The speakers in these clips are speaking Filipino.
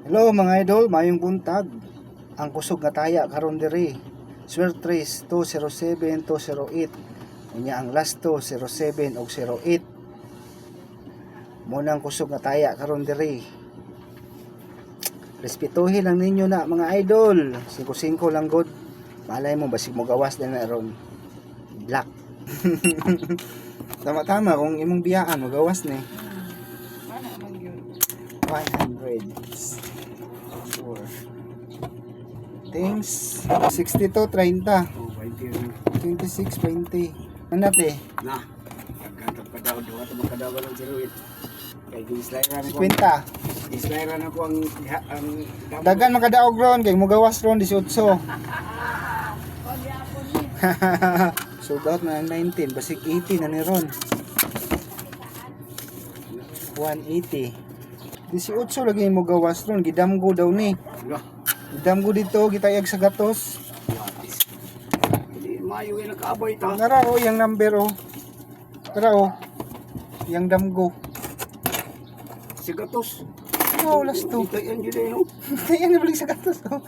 Hello mga idol, mayong buntag. Ang kusog nga taya karon diri. Swertres 207 208. Unya ang last 207 og 08. Muna ang kusog nga taya karon diri. Respetuhin lang ninyo na mga idol. 5-5 lang god. Malay mo basig mo gawas din na ron. Black. Tama-tama kung imong biyaan mo gawas ni. 100. Things 62.30 26.20 ano natin? Nah, pagkatap ka daw, doon ka magkadaw ng siruit. Kaya gislayaran ako. 50 Gislayaran ako ang dagan makadaog ron kay mugawas ron 18 sold out na ang 19 basig 80 na ni ron 180 18 lagi mo gawas ron gidamgo daw ni gidamgo dito gitayag sa gatos hindi mayo yung nakaabay ta. tara o yung number o tara o yung damgo Sigatos. oh last to Ito yan dito no? yan nabalik sa gatos o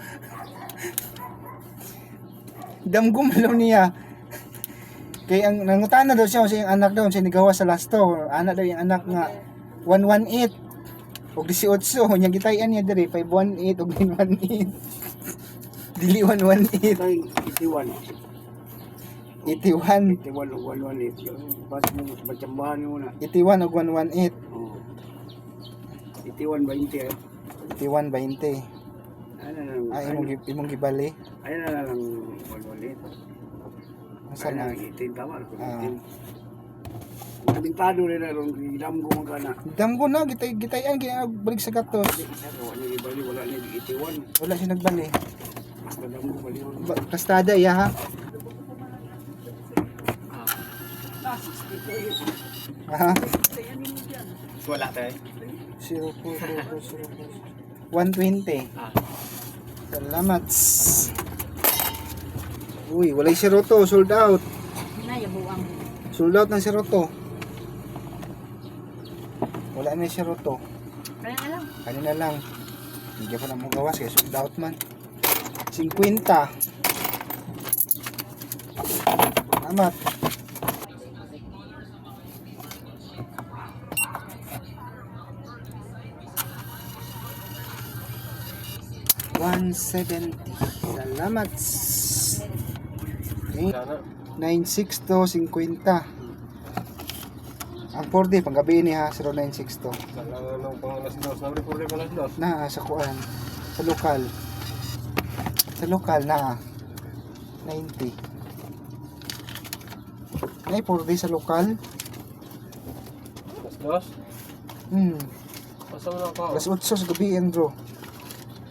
damgo malaw niya kay ang nangutana daw siya sa yung anak daw siya nigawa sa last to anak daw yung anak nga 118 og 18 nya gitayan niya diri 518 og 918 dili 118 81. 81 81 o 118. Bas mo macambahan mo na. 81 og 118 Oh. 81 20 eh. 81 20 Ano na ay imong gibali Ano na lang 118. asa na Itin tama. Ah. Kabintado rin na ron gidam ko magana. damgo na gitayan balik sa gatos Wala ni bali wala ni 81. wala siya nagbali Basta dam ko bali ron. kastada iya ha aha Wala tayo. 120 salamat uy walay siroto sold out sold out ng siroto wala na siroto kanina lang hindi pa na mo gawas kaya sold out man 50 salamat $170 salamat 962.50 ang 4D panggabi ni ha 0962 na sa kuan sa lokal na 90 ay 4D sa lokal Pasok na ako. alas 8 sa gabi yan bro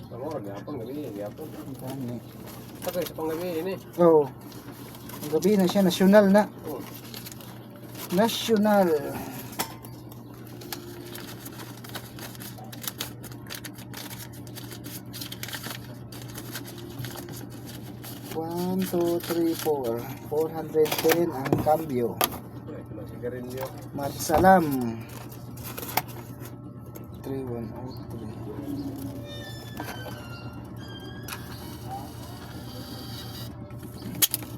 Ako, gapon gabi. dami Sakay sa panggabi ini. oh ang gabi na siya nasyonal na Oh. nasyonal One, two, three, 4 410 ang cambio Sigarilyo. Matsalam 3103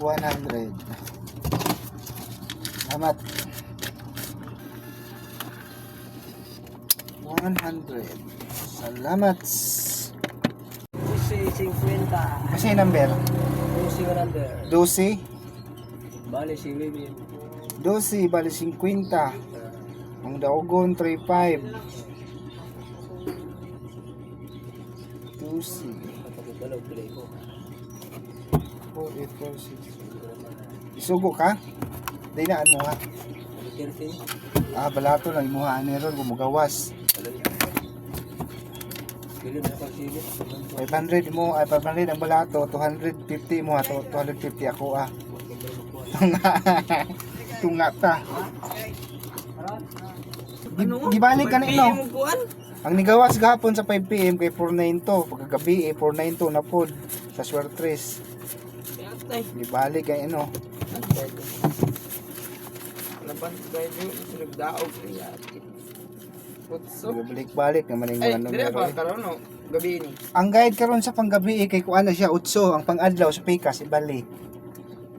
100 Salamat 100 Salamat Pusi 50. Kasi number Pusi 100. 12 Bali si Bibi. 12 bali 50 ang daogon 35 12 Kapag pilay ko. 4846 isugo ka? Di na ano ha? Balato lang imuhaan ni ron gumugawas Pili na pag sili. 500 mo ay 500 ang balato 250 mo ha 250 ako tunga ta gibalik ka na ino ang nigawas gahapon sa 5pm kay 492 pagkagabi 492 na pod sa Swertres gibalik kay ino Laban tayo nagdaog niya. balik-balik naman yung mga numero Dire pa karon no. gabi ini. Ang guide karon sa panggabi kay kuan na siya 8, ang pang-adlaw sa Pikas ibali.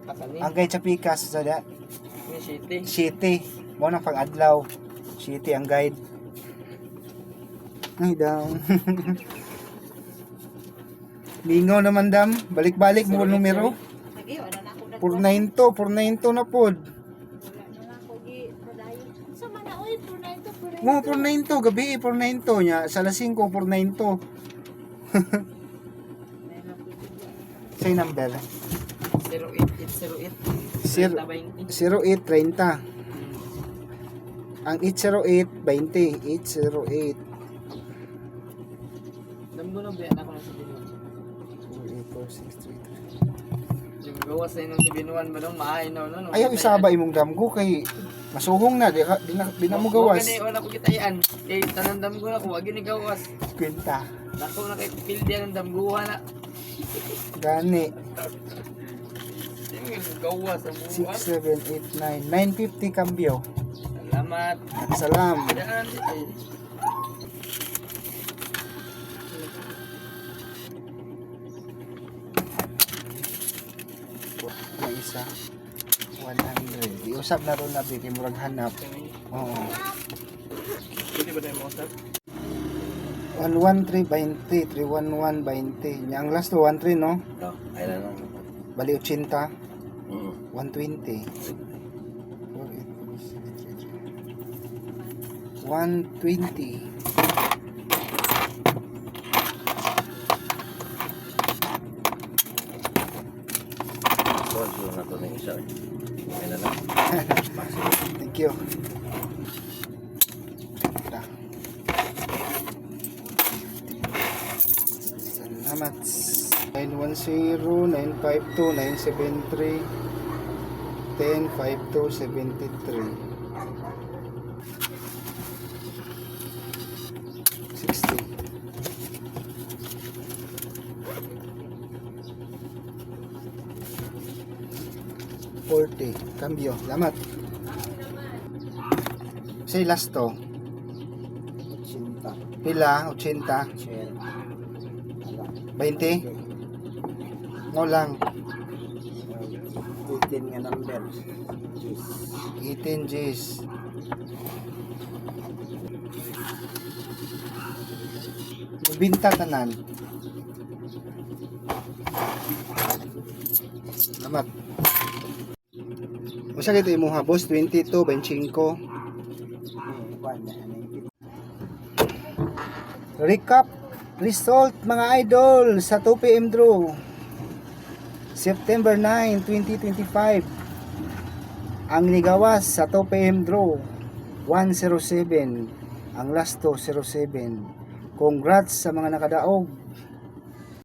Asa ni? Ang guide sa Pikas sa Ni city. City, mo na pang-adlaw. City ang guide. Ay daw. Lingaw naman dam, balik-balik mo numero. Lagi, wala na ako 492 na pod. wala na ako gi-padayon. Sa mana, oy, purnay to, purnay Mo 492 gabi 492 nya sa alas 5 492. Say number. 0808. Zero- 0830. Ang 808 20 808 Damgo na ba ako na sa binuan? 48463. Yung gawas sa inong sa binuan ba nung maahay na no? Ayaw isaba imong damgo kay masuhong na di na mo gawas. Wala ko gitayan. Kay tanan damgo na ko wag ni gawas. Kwenta. Nako na kay pildian ng damguha na. Gani Yung gawas sa buwan. 6789 950 cambio. Salamat. Salam. Daan ay. Ang isa 100. Iusap na ron na kay murag hanap. Oo. Pwede ba tayo mo sir? 11320 31120. Yang last to 13 no? No, ay lang. Bali 80 Mm. 120 120 So na to ng isa. Ay na lang. Thank you. Dah. Salamat. 910 952 973 1052 73 60 40 cambio. Salamat. Say last to. 80. Pila? 80? 20? Mo lang. 15 nga number. 18 Gs. Binta tanan. Salamat. Usa kay imuha boss 22 25. Recap result mga idol sa 2 PM draw. September 9, 2025. Ang nigawas sa 2 PM draw 107. Ang last to 07. Congrats sa mga nakadaog.